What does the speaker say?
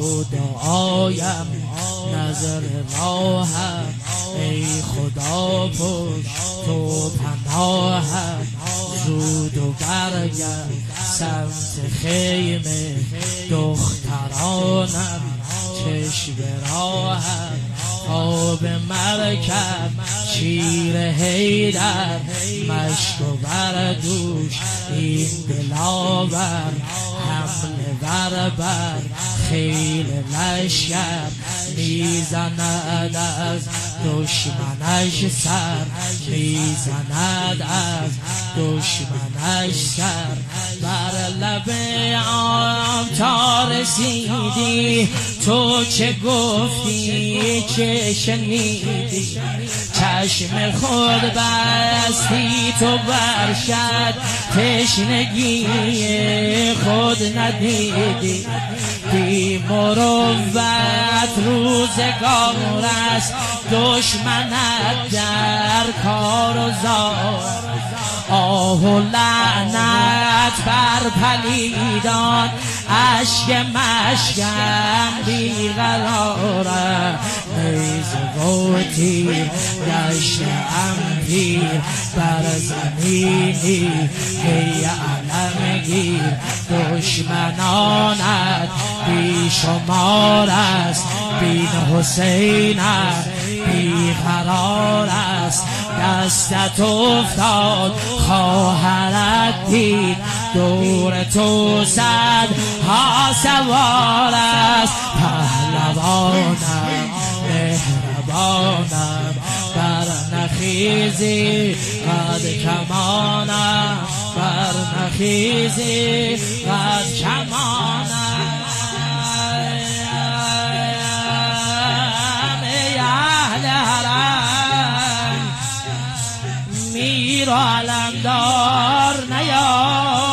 تو دعایم نظر راهم، ای خدا پشت تو پناهم. زود و برگرد سمت خیمه دخترانم، چشم راهم تا به مرکب شیر حیدر. مشک و بردوش این دلاور، حمله بر خیل لشکر. میزند از دشمنش سر، میزند از دشمنش سر. بر لب عام تا رسیدی، تو چه گفتی چه شنیدی؟ چشم خود بستی تو برشد، تشنگی خود ندیدی. بی مروت روزگار است، دشمنت در کار و زار. آه و لعنت بر پلیدان، اشک مشکم بیقرارم. نیزه و تیر گشتم پیر، بر زمینی هی علم گیر. دشمنانت بی شمار است، بین حسینت بیقرار است. دستت افتاد خواهرت دید، دور تو صد ها سوار است. پهلوانم مهربانم، بر نخیزی قد کمانم، بر نخیزی قد کمانم. ای اهل حرم میر و علمدار نیار،